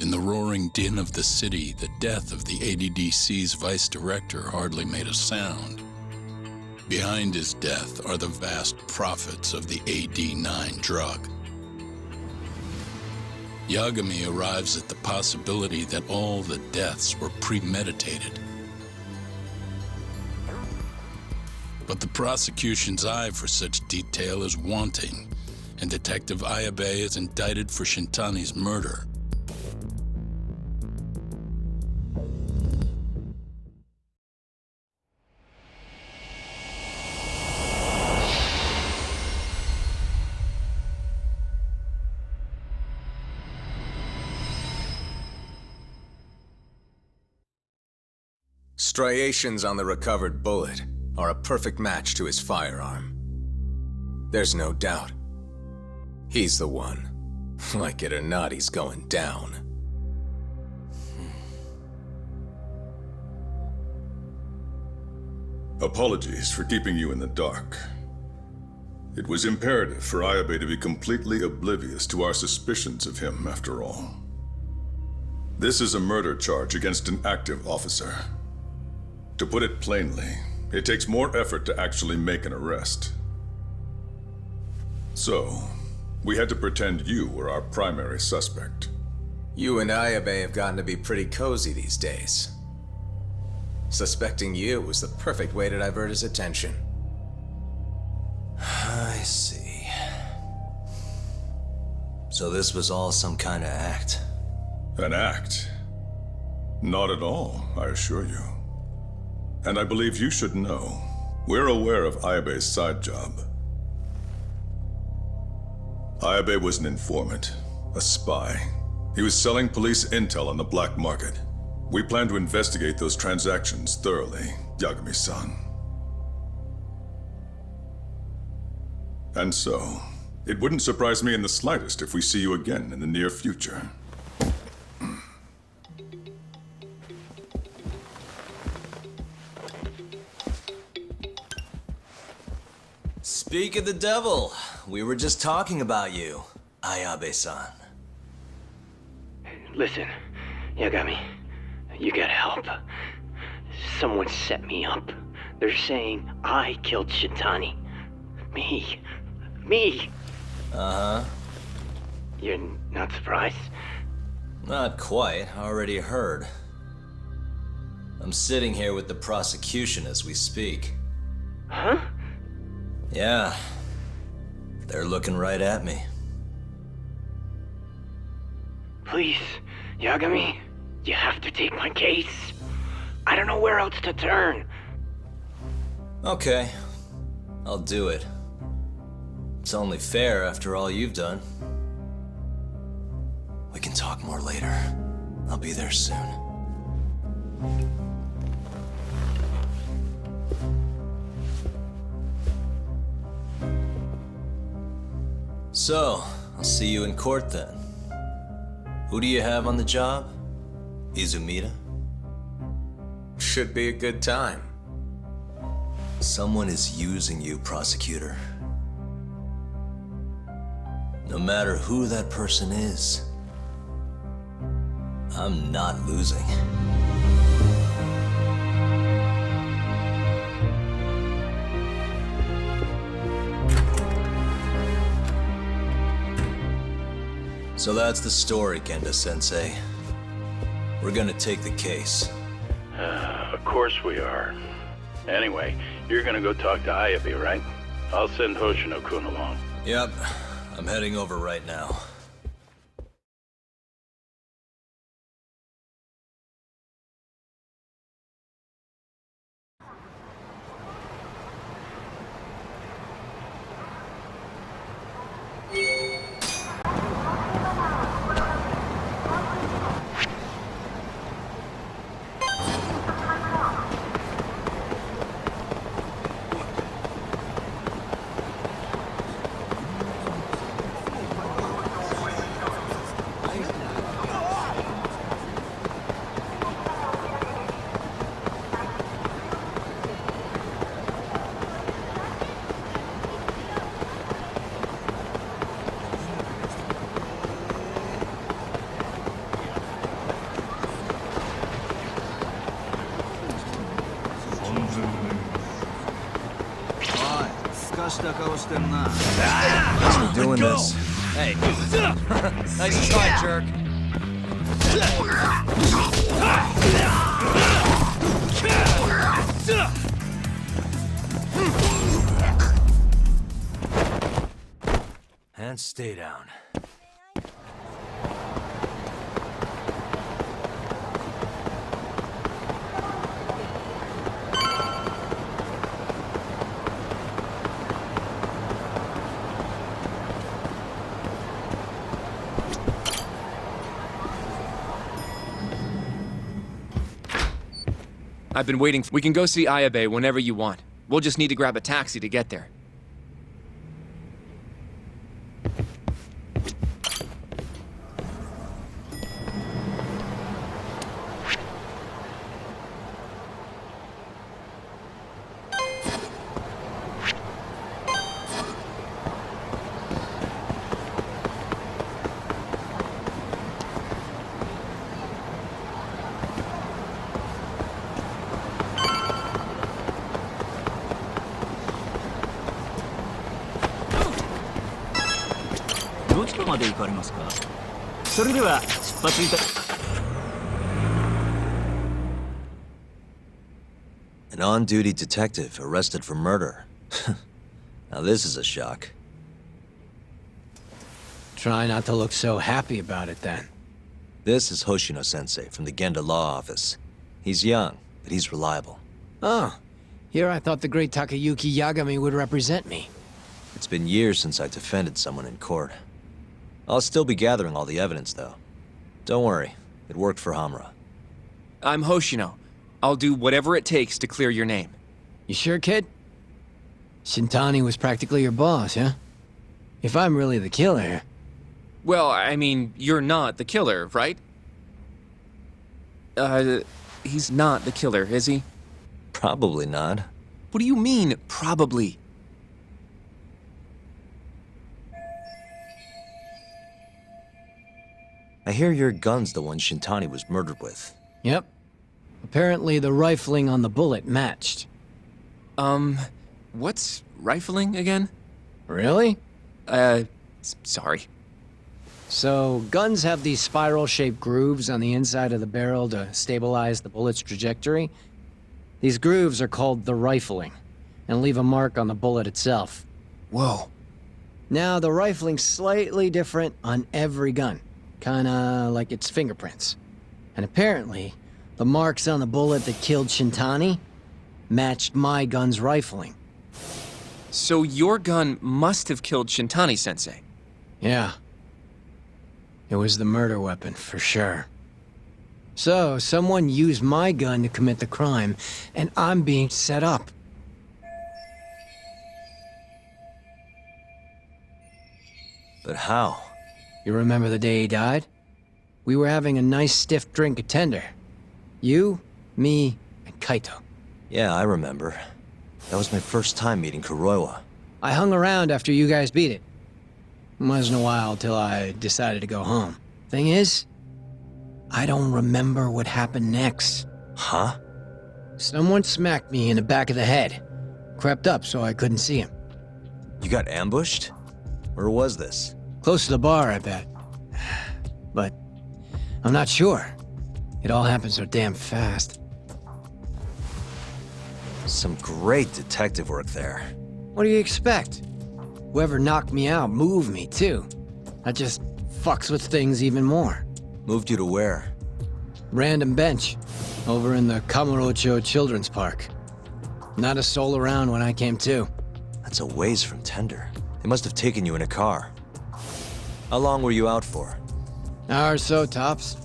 In the roaring din of the city, the death of the ADDC's vice director hardly made a sound. Behind his death are the vast profits of the AD9 drug. Yagami arrives at the possibility that all the deaths were premeditated. But the prosecution's eye for such detail is wanting, and Detective Ayabe is indicted for Shintani's murder. Striations on the recovered bullet are a perfect match to his firearm. There's no doubt. He's the one. Like it or not, he's going down. Apologies for keeping you in the dark. It was imperative for Ayabe to be completely oblivious to our suspicions of him, after all. This is a murder charge against an active officer. To put it plainly, it takes more effort to actually make an arrest. So, we had to pretend you were our primary suspect. You and Ayabe have gotten to be pretty cozy these days. Suspecting you was the perfect way to divert his attention. I see. So this was all some kind of act? An act? Not at all, I assure you. And I believe you should know, we're aware of Ayabe's side job. Ayabe was an informant, a spy. He was selling police intel on the black market. We plan to investigate those transactions thoroughly, Yagami-san. And so, it wouldn't surprise me in the slightest if we see you again in the near future. Speak of the devil, we were just talking about you, Ayabe-san. Listen, Yagami, you gotta help. Someone set me up. They're saying I killed Shintani. Me. Uh-huh. You're not surprised? Not quite, already heard. I'm sitting here with the prosecution as we speak. Huh? Yeah. They're looking right at me. Please, Yagami, you have to take my case. I don't know where else to turn. Okay. I'll do it. It's only fair after all you've done. We can talk more later. I'll be there soon. So, I'll see you in court then. Who do you have on the job? Izumida? Should be a good time. Someone is using you, prosecutor. No matter who that person is, I'm not losing. So that's the story, Kenda-sensei. We're gonna take the case. Of course we are. Anyway, you're gonna go talk to Ayabe, right? I'll send Hoshino-kun along. Yep, I'm heading over right now. We're doing this. Hey. Nice try, jerk. And stay down. I've been waiting. We can go see Ayabe whenever you want. We'll just need to grab a taxi to get there. An on-duty detective arrested for murder. Now this is a shock. Try not to look so happy about it then. This is Hoshino-sensei from the Genda Law Office. He's young, but he's reliable. Oh, here I thought the great Takayuki Yagami would represent me. It's been years since I defended someone in court. I'll still be gathering all the evidence, though. Don't worry, it worked for Hamura. I'm Hoshino. I'll do whatever it takes to clear your name. You sure, kid? Shintani was practically your boss, huh? If I'm really the killer... Well, I mean, you're not the killer, right? He's not the killer, is he? Probably not. What do you mean, probably? I hear your gun's the one Shintani was murdered with. Yep. Apparently the rifling on the bullet matched. What's rifling again? Really? Sorry. So, guns have these spiral-shaped grooves on the inside of the barrel to stabilize the bullet's trajectory. These grooves are called the rifling, and leave a mark on the bullet itself. Whoa. Now, the rifling's slightly different on every gun. Kinda like its fingerprints. And apparently, the marks on the bullet that killed Shintani matched my gun's rifling. So your gun must have killed Shintani-sensei. Yeah. It was the murder weapon, for sure. So, someone used my gun to commit the crime, and I'm being set up. But how? You remember the day he died? We were having a nice stiff drink at Tender. You, me, and Kaito. Yeah, I remember. That was my first time meeting Kuroiwa. I hung around after you guys beat it. Wasn't a while till I decided to go home. Thing is, I don't remember what happened next. Huh? Someone smacked me in the back of the head. Crept up so I couldn't see him. You got ambushed? Where was this? Close to the bar, I bet. But I'm not sure. It all happened so damn fast. Some great detective work there. What do you expect? Whoever knocked me out moved me, too. That just fucks with things even more. Moved you to where? Random bench, over in the Kamurocho Children's Park. Not a soul around when I came to. That's a ways from Tender. They must have taken you in a car. How long were you out for? Hour or so, tops.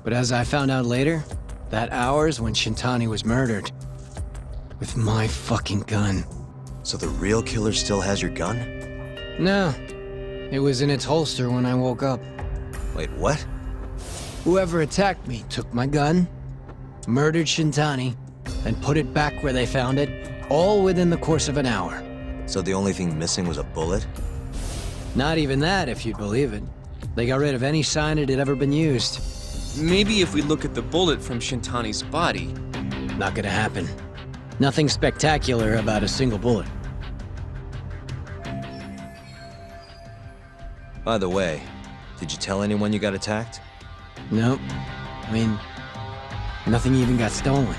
But as I found out later, that hour's when Shintani was murdered. With my fucking gun. So the real killer still has your gun? No. It was in its holster when I woke up. Wait, what? Whoever attacked me took my gun, murdered Shintani, and put it back where they found it, all within the course of an hour. So the only thing missing was a bullet? Not even that, if you'd believe it. They got rid of any sign it had ever been used. Maybe if we look at the bullet from Shintani's body. Not gonna happen. Nothing spectacular about a single bullet. By the way, did you tell anyone you got attacked? Nope. I mean, nothing even got stolen.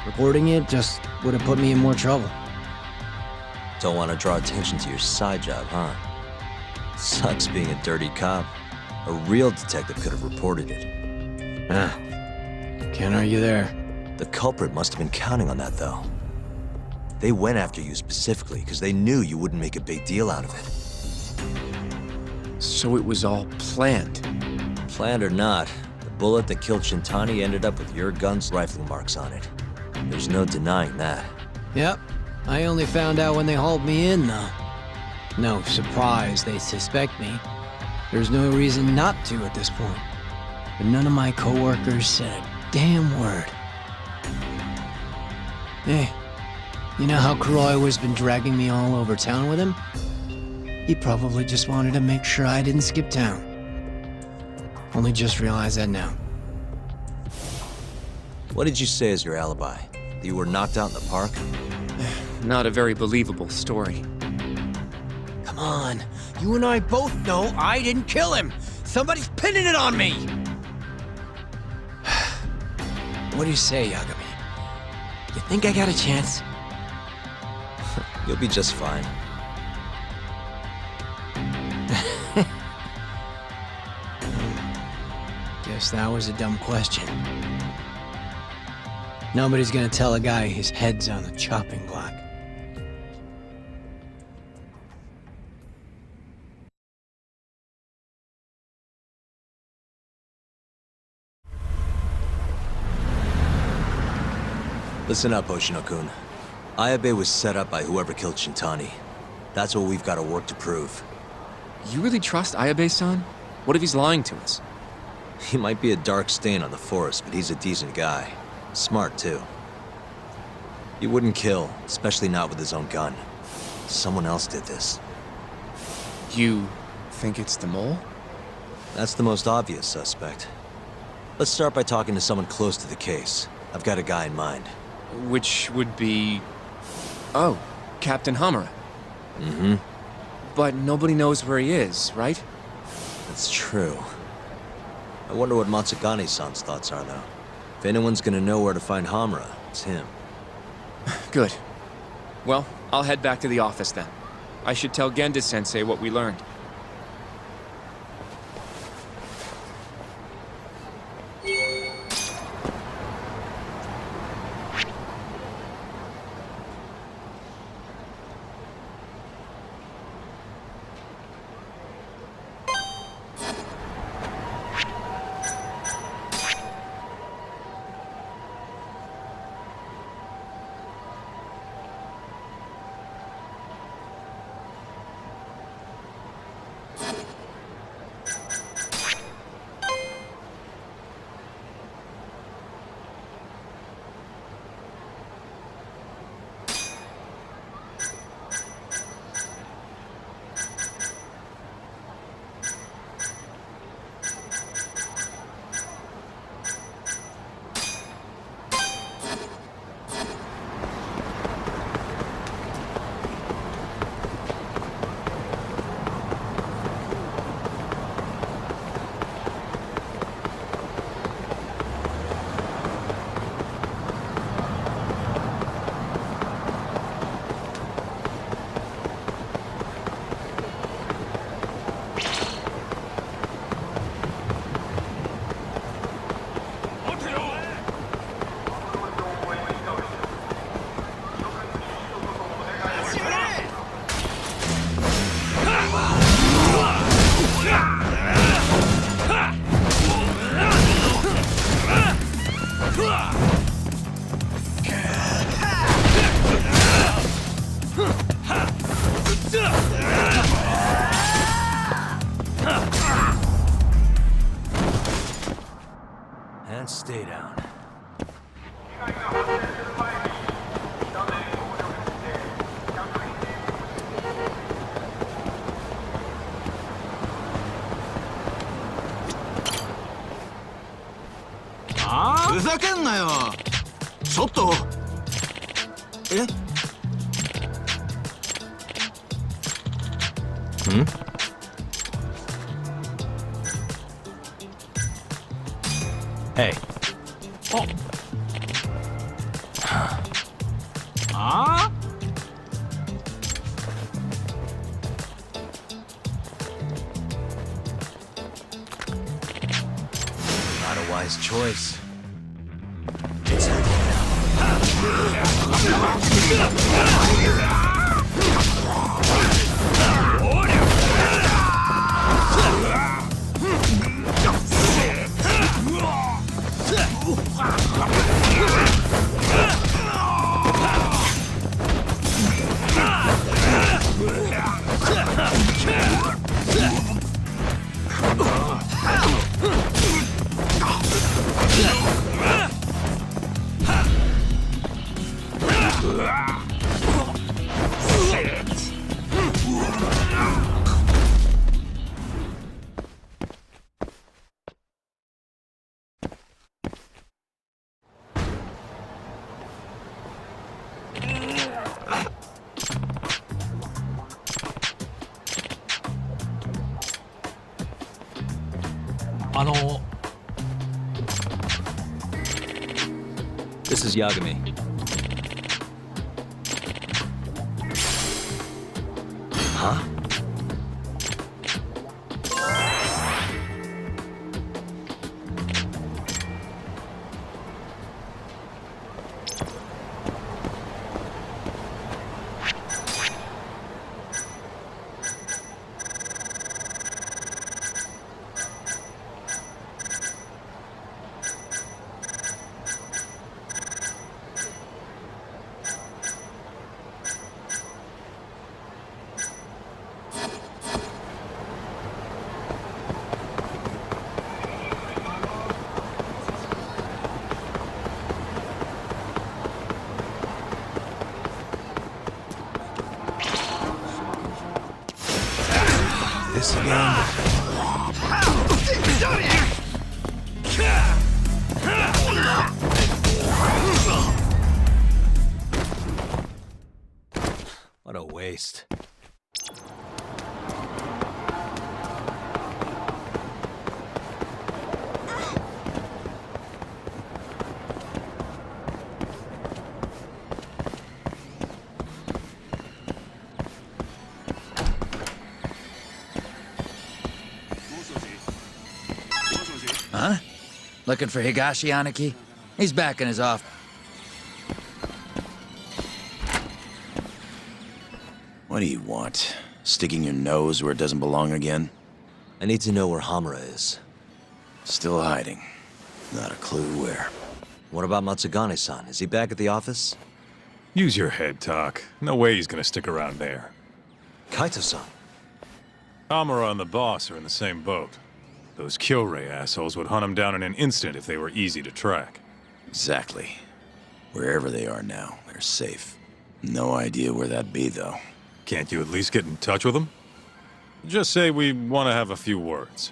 Reporting it just would have put me in more trouble. Don't want to draw attention to your side job, huh? Sucks being a dirty cop. A real detective could have reported it. Ah, can't argue there. The culprit must have been counting on that, though. They went after you specifically because they knew you wouldn't make a big deal out of it. So it was all planned. Planned or not, the bullet that killed Shintani ended up with your gun's rifle marks on it. There's no denying that. Yep. I only found out when they hauled me in, though. No surprise they suspect me. There's no reason not to at this point. But none of my coworkers said a damn word. Hey, you know how Kuroiwa's been dragging me all over town with him? He probably just wanted to make sure I didn't skip town. Only just realized that now. What did you say as your alibi? That you were knocked out in the park? Not a very believable story. Come on, you and I both know I didn't kill him. Somebody's pinning it on me. What do you say, Yagami? You think I got a chance? You'll be just fine. Guess that was a dumb question. Nobody's gonna tell a guy his head's on the chopping block. Listen up, Hoshino-kun. Ayabe was set up by whoever killed Shintani. That's what we've got to work to prove. You really trust Ayabe-san? What if he's lying to us? He might be a dark stain on the force, but he's a decent guy. Smart, too. He wouldn't kill, especially not with his own gun. Someone else did this. You think it's the mole? That's the most obvious suspect. Let's start by talking to someone close to the case. I've got a guy in mind. Which would be... Oh, Captain Hamura. Mm-hmm. But nobody knows where he is, right? That's true. I wonder what Matsugane-san's thoughts are, though. If anyone's gonna know where to find Hamura, it's him. Good. Well, I'll head back to the office then. I should tell Genda-sensei what we learned. And stay down. Ah? ふざけんなよ。ちょっと。え？ Hey. Oh. Huh? Not a wise choice. This is Yagami. Huh? This again? What a waste. Huh? Looking for Higashi Aniki? He's back in his office. What do you want? Sticking your nose where it doesn't belong again? I need to know where Hamura is. Still hiding. Not a clue where. What about Matsugane-san? Is he back at the office? Use your head, Tak. No way he's gonna stick around there. Kaito-san. Amara and the boss are in the same boat. Those Kyorei assholes would hunt him down in an instant if they were easy to track. Exactly. Wherever they are now, they're safe. No idea where that'd be, though. Can't you at least get in touch with them? Just say we want to have a few words.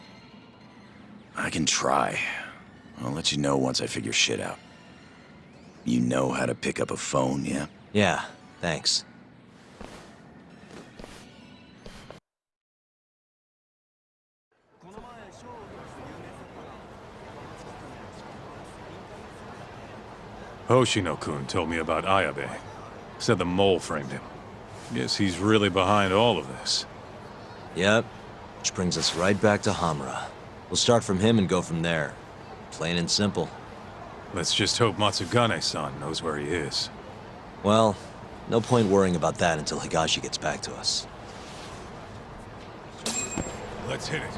I can try. I'll let you know once I figure shit out. You know how to pick up a phone, yeah? Yeah, thanks. Hoshino-kun told me about Ayabe. Said the mole framed him. Guess he's really behind all of this. Yep. Which brings us right back to Hamura. We'll start from him and go from there. Plain and simple. Let's just hope Matsugane-san knows where he is. Well, no point worrying about that until Higashi gets back to us. Let's hit it.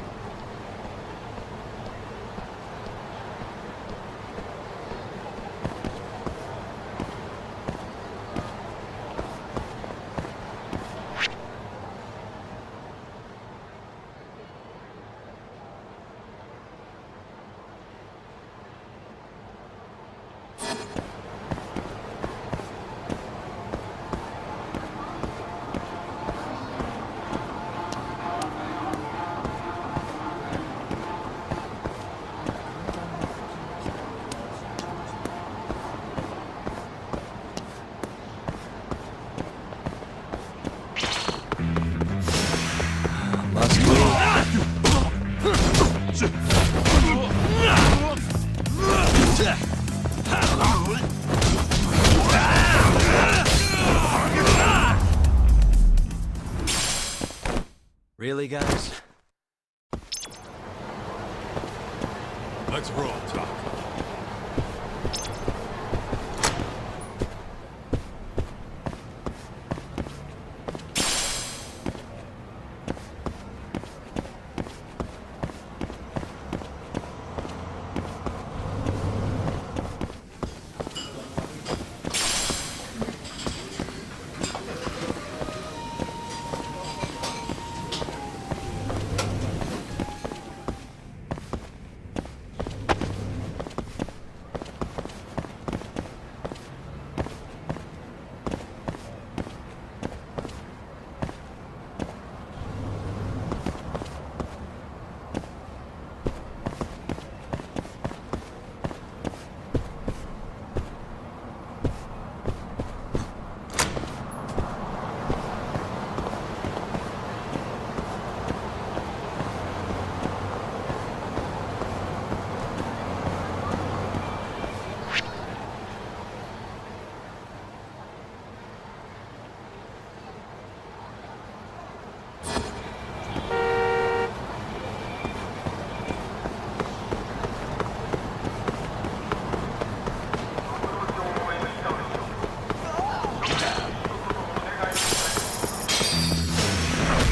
Let's roll, Talk.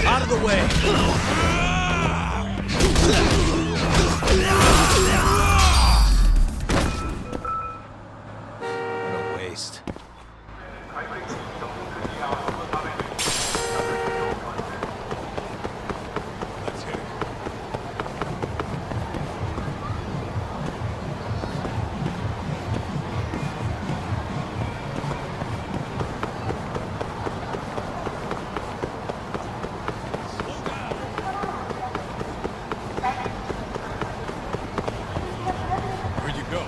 Out of the way! What a waste. Let's hit it. Where'd you go?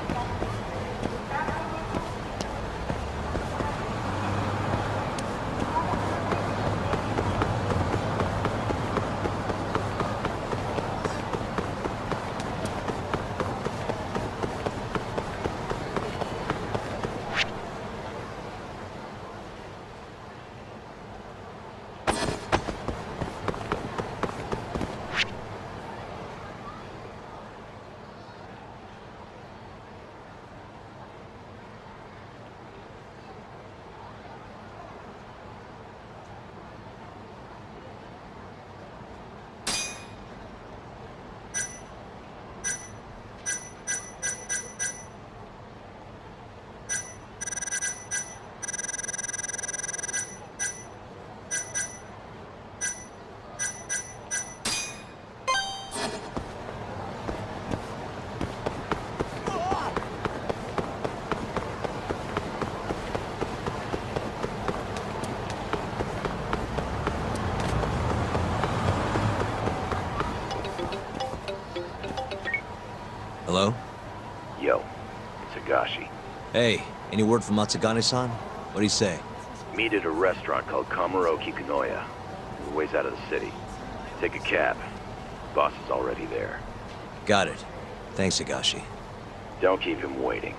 Hello? Yo, it's Higashi. Hey, any word from Matsugane-san? What'd he say? Meet at a restaurant called Kamurocho, a ways out of the city. Take a cab. Boss is already there. Got it. Thanks, Higashi. Don't keep him waiting.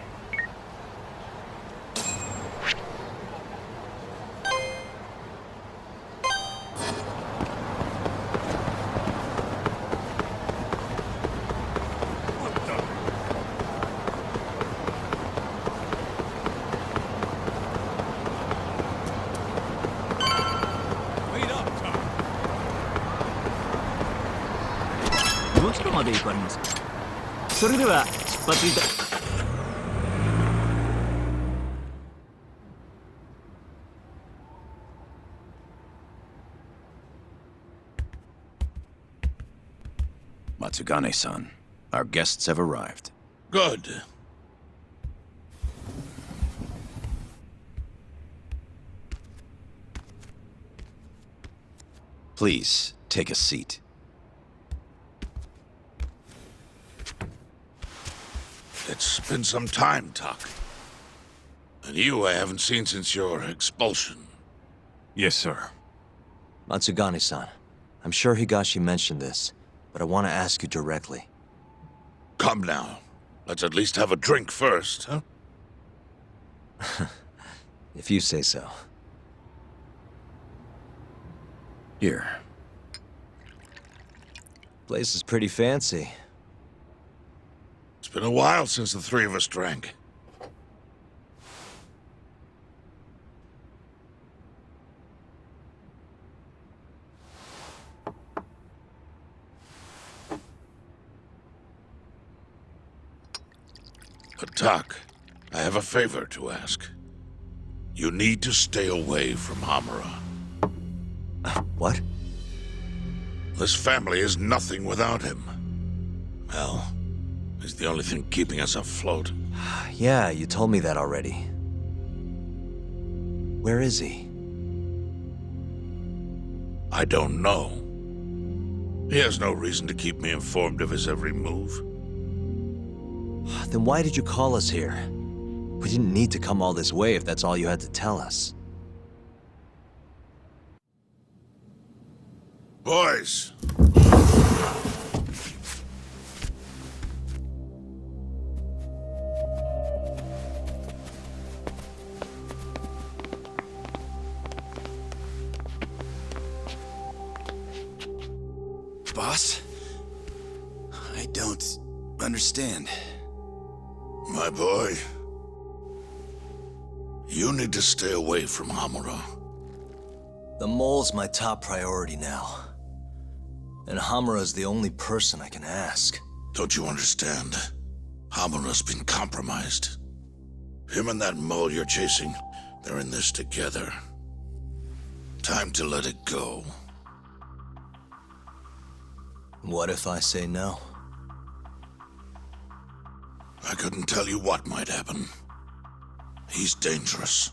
Wait up, Talk. どちらまで行かれますか。それでは出発いた。Matsugane-san, our guests have arrived. Good. Please, take a seat. It's been some time, Tak. And you I haven't seen since your expulsion. Yes, sir. Matsugane-san, I'm sure Higashi mentioned this, but I want to ask you directly. Come now. Let's at least have a drink first, huh? If you say so. Here. Place is pretty fancy. It's been a while since the three of us drank. Tak, I have a favor to ask. You need to stay away from Hamura. What? This family is nothing without him. Hell, he's the only thing keeping us afloat. Yeah, you told me that already. Where is he? I don't know. He has no reason to keep me informed of his every move. Then why did you call us here? We didn't need to come all this way if that's all you had to tell us. Boys! Boss? I don't understand. My boy, you need to stay away from Hamura. The mole's my top priority now. And Hamura's the only person I can ask. Don't you understand? Hamura's been compromised. Him and that mole you're chasing, they're in this together. Time to let it go. What if I say no? I couldn't tell you what might happen. He's dangerous.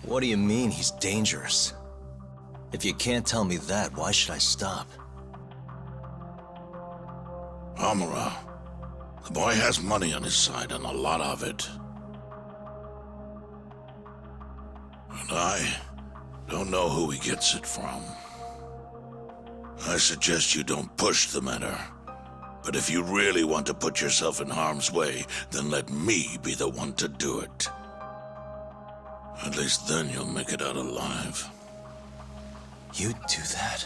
What do you mean he's dangerous? If you can't tell me that, why should I stop? Hamura, the boy has money on his side and a lot of it. And I don't know who he gets it from. I suggest you don't push the matter. But if you really want to put yourself in harm's way, then let me be the one to do it. At least then you'll make it out alive. You'd do that?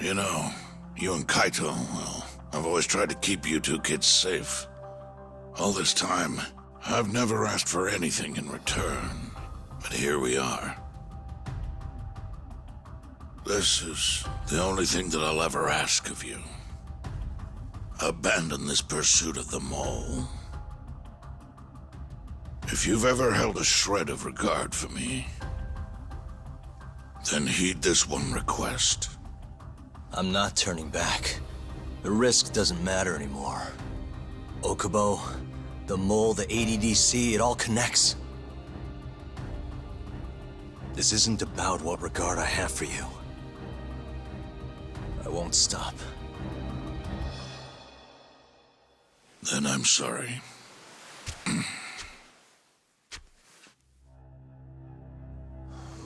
You know, you and Kaito, well, I've always tried to keep you two kids safe. All this time, I've never asked for anything in return. But here we are. This is the only thing that I'll ever ask of you. Abandon this pursuit of the mole. If you've ever held a shred of regard for me, then heed this one request. I'm not turning back. The risk doesn't matter anymore. OHKO, the mole, the ADDC, it all connects. This isn't about what regard I have for you. I won't stop. Then I'm sorry.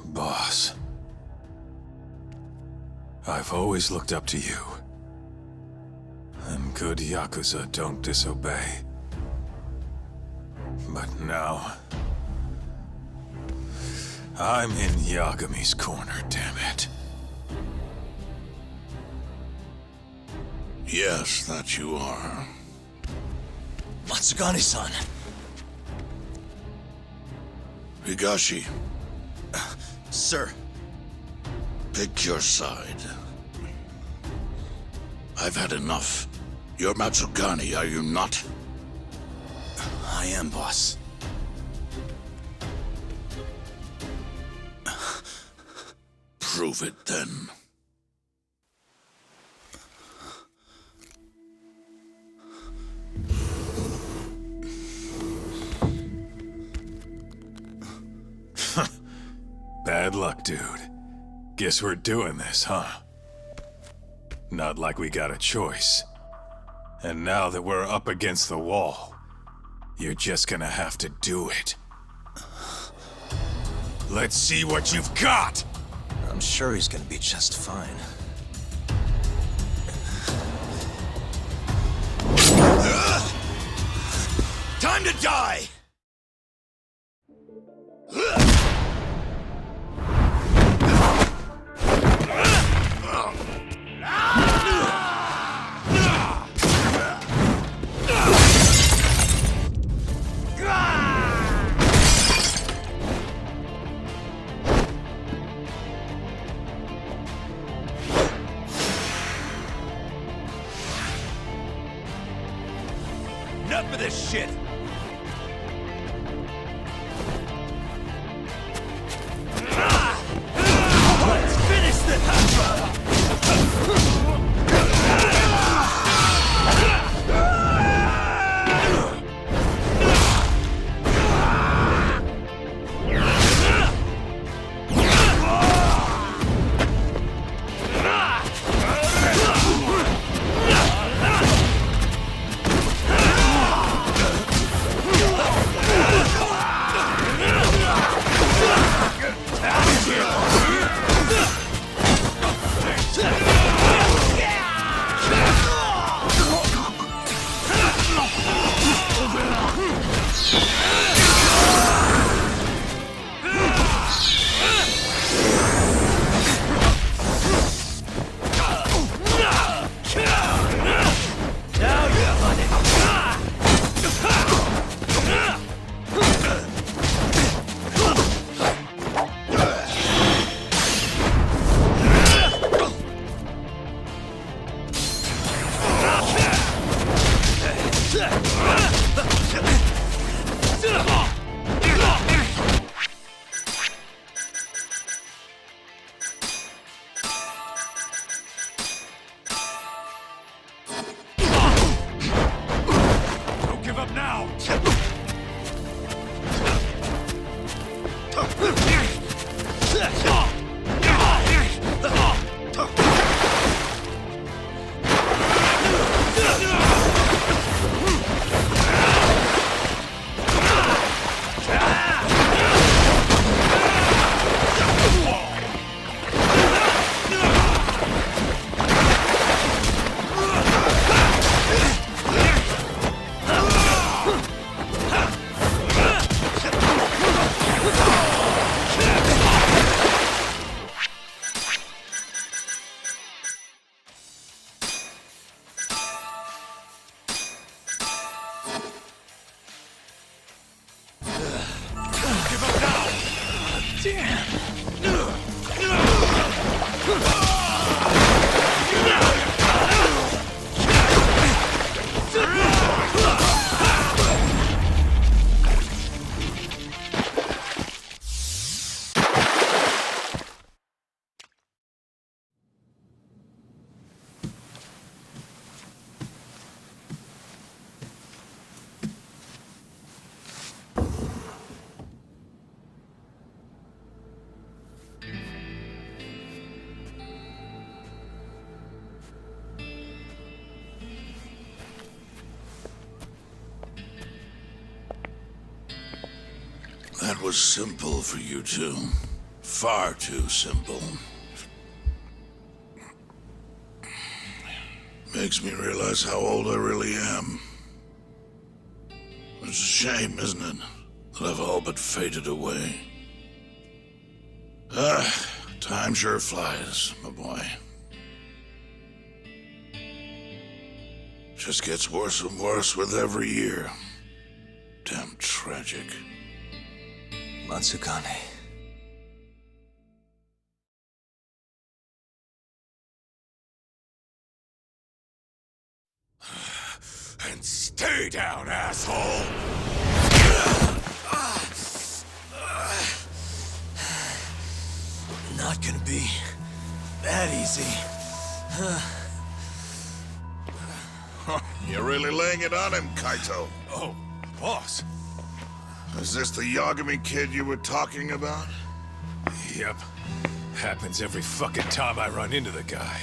Boss, I've always looked up to you. And good Yakuza don't disobey. But now, I'm in Yagami's corner, damn it. Yes, that you are. Matsugane-san! Higashi, Sir. pick your side. I've had enough. You're Matsugane, are you not? I am, boss. Prove it then. Bad luck, dude. Guess we're doing this, huh? Not like we got a choice. And now that we're up against the wall, you're just gonna have to do it. Let's see what you've got! I'm sure he's gonna be just fine. Time to die! enough of this shit! Let's finish this! That was simple for you two. Far too simple. Makes me realize how old I really am. It's a shame, isn't it, that I've all but faded away. Time sure flies, my boy. Just gets worse and worse with every year. Damn tragic. Matsukane. And stay down, asshole! Not gonna be that easy. You're really laying it on him, Kaito. Oh, boss. Is this the Yagami kid you were talking about? Yep. Happens every fucking time I run into the guy.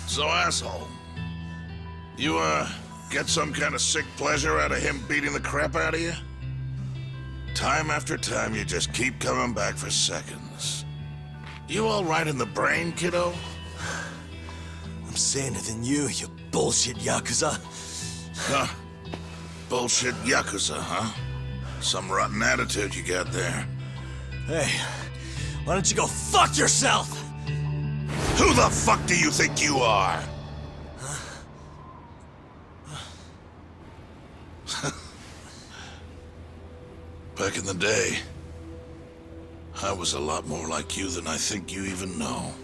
So, asshole, you, get some kind of sick pleasure out of him beating the crap out of you? Time after time, you just keep coming back for seconds. You all right in the brain, kiddo? I'm saner than you bullshit Yakuza. Huh. Bullshit Yakuza, huh? Some rotten attitude you got there. Hey, why don't you go fuck yourself? Who the fuck do you think you are? Back in the day, I was a lot more like you than I think you even know.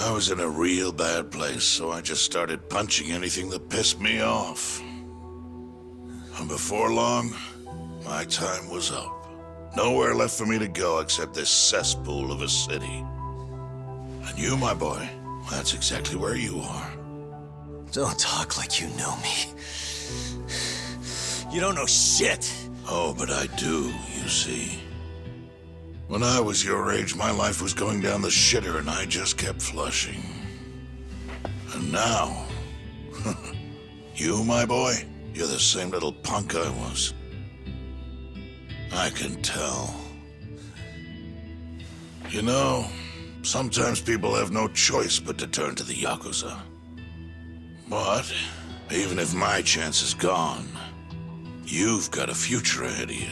I was in a real bad place, so I just started punching anything that pissed me off. And before long, my time was up. Nowhere left for me to go except this cesspool of a city. And you, my boy, that's exactly where you are. Don't talk like you know me. You don't know shit. Oh, but I do, you see. When I was your age, my life was going down the shitter and I just kept flushing. And now, you, my boy, you're the same little punk I was. I can tell. You know, sometimes people have no choice but to turn to the Yakuza. But, even if my chance is gone, you've got a future ahead of you.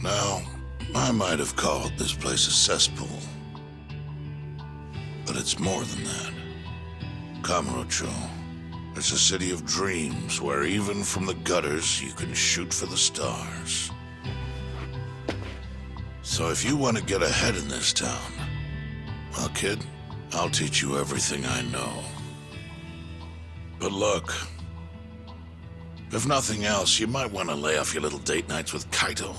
Now, I might have called this place a cesspool, but it's more than that. Kamurocho, it's a city of dreams where even from the gutters you can shoot for the stars. So if you want to get ahead in this town, well, kid, I'll teach you everything I know. But look, if nothing else, you might want to lay off your little date nights with Kaito.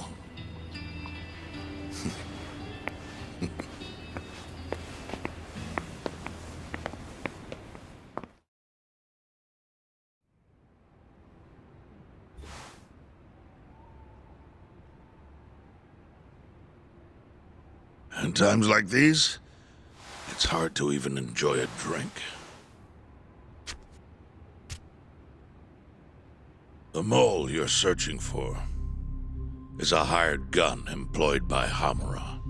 In times like these, it's hard to even enjoy a drink. The mole you're searching for is a hired gun employed by Hamura.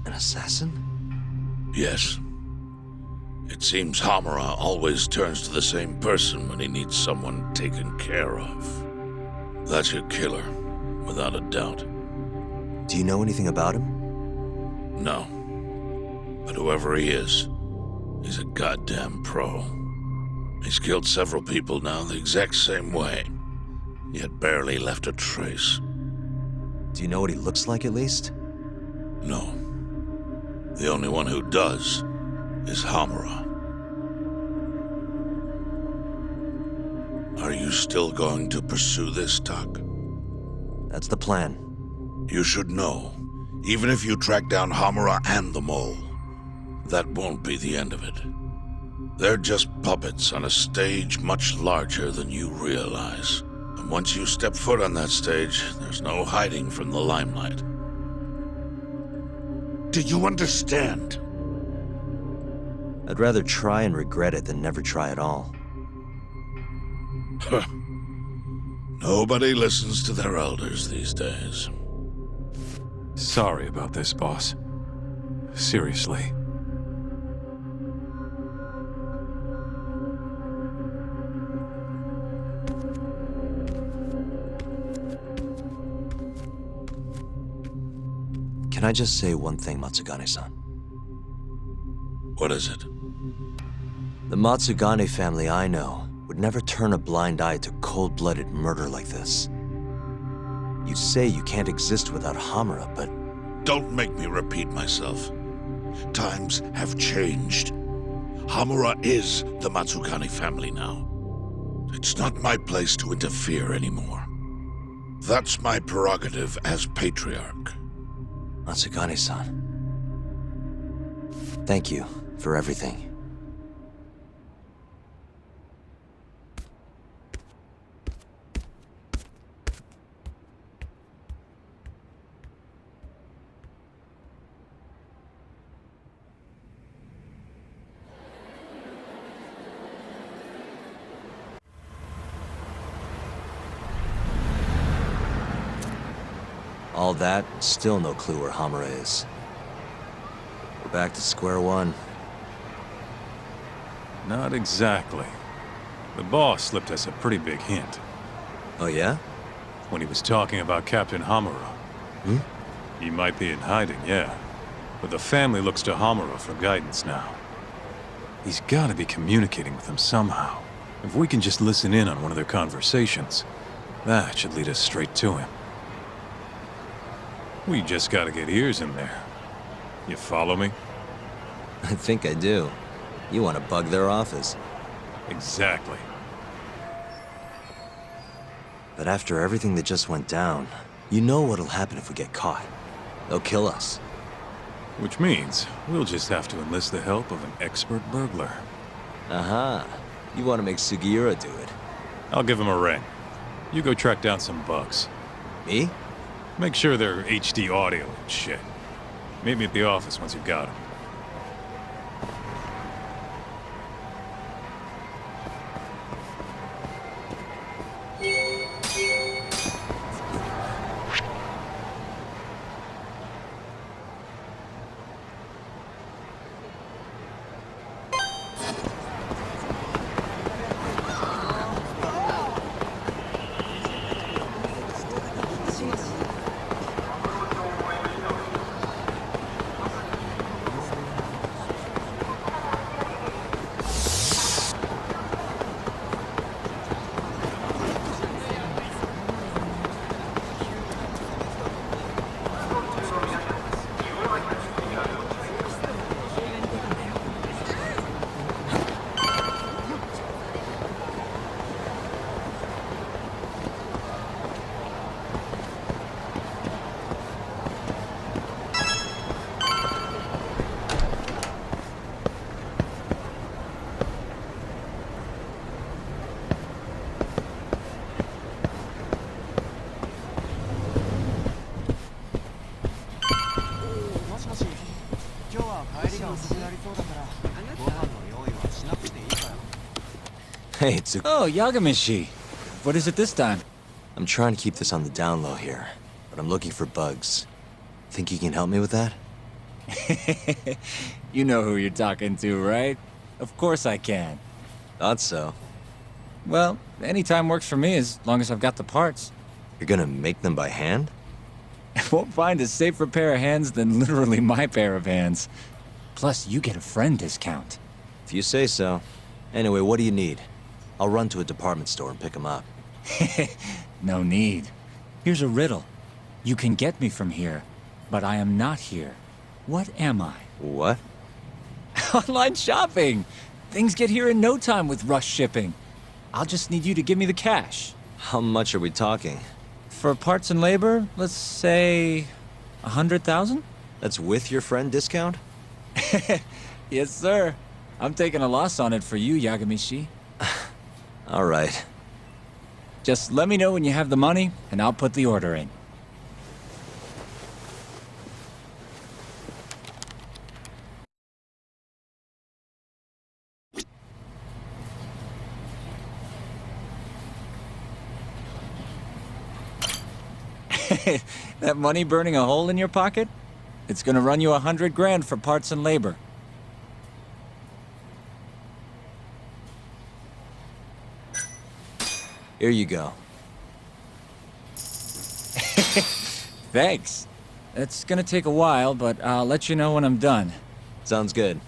An assassin? Yes. It seems Hamura always turns to the same person when he needs someone taken care of. That's your killer, without a doubt. Do you know anything about him? No. But whoever he is, he's a goddamn pro. He's killed several people now the exact same way, yet barely left a trace. Do you know what he looks like, at least? No. The only one who does is Hamura. Are you still going to pursue this, Tak? That's the plan. You should know, even if you track down Hamura and the mole, that won't be the end of it. They're just puppets on a stage much larger than you realize. And once you step foot on that stage, there's no hiding from the limelight. Do you understand? I'd rather try and regret it than never try at all. Nobody listens to their elders these days. Sorry about this, boss. Seriously. Can I just say one thing, Matsugane-san? What is it? The Matsugane family I know would never turn a blind eye to cold-blooded murder like this. You say you can't exist without Hamura, but... Don't make me repeat myself. Times have changed. Hamura is the Matsugane family now. It's not my place to interfere anymore. That's my prerogative as patriarch. Matsugane-san. Thank you for everything. All that, still no clue where Hamura is. We're back to square one. Not exactly. The boss slipped us a pretty big hint. Oh yeah? When he was talking about Captain Hamura. Hmm? He might be in hiding, yeah. But the family looks to Hamura for guidance now. He's gotta be communicating with them somehow. If we can just listen in on one of their conversations, that should lead us straight to him. We just gotta get ears in there. You follow me? I think I do. You want to bug their office. Exactly. But after everything that just went down, you know what'll happen if we get caught. They'll kill us. Which means we'll just have to enlist the help of an expert burglar. Aha. You want to make Sugiura do it. I'll give him a ring. You go track down some bugs. Me? Make sure they're HD audio and shit. Meet me at the office once you've got them. Hey, Tsu... Oh, Yagami. What is it this time? I'm trying to keep this on the down low here, but I'm looking for bugs. Think you can help me with that? You know who you're talking to, right? Of course I can. Thought so. Well, anytime works for me as long as I've got the parts. You're gonna make them by hand? I won't find a safer pair of hands than literally my pair of hands. Plus, you get a friend discount. If you say so. Anyway, what do you need? I'll run to a department store and pick them up. No need. Here's a riddle. You can get me from here, but I am not here. What am I? What? Online shopping! Things get here in no time with rush shipping. I'll just need you to give me the cash. How much are we talking? For parts and labor, let's say... 100,000? That's with your friend discount? Yes, sir. I'm taking a loss on it for you, Yagami. All right. Just let me know when you have the money, and I'll put the order in. That money burning a hole in your pocket? It's gonna run you 100 grand for parts and labor. Here you go. Thanks. It's gonna take a while, but I'll let you know when I'm done. Sounds good.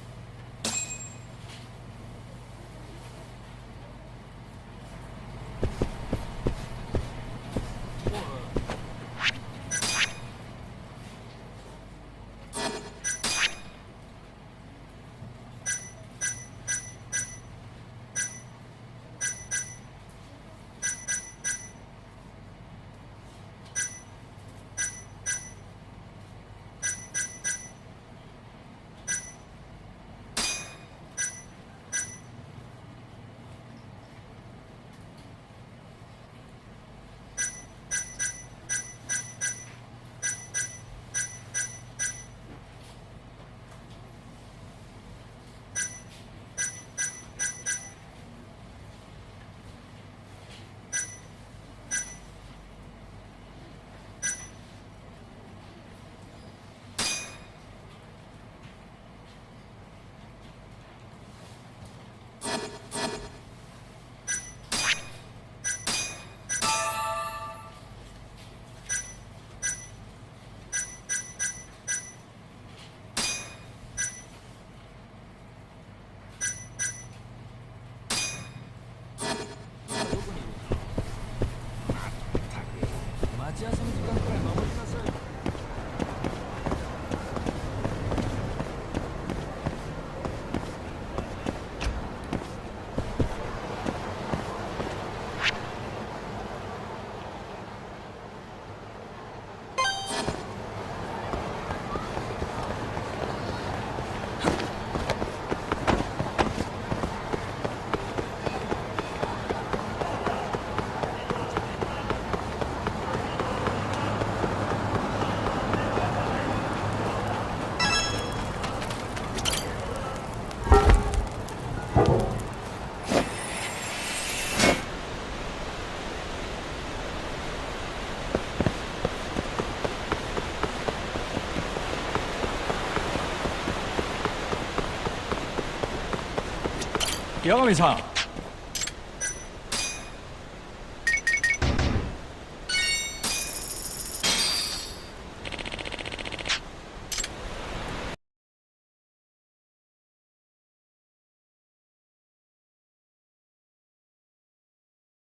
八神さん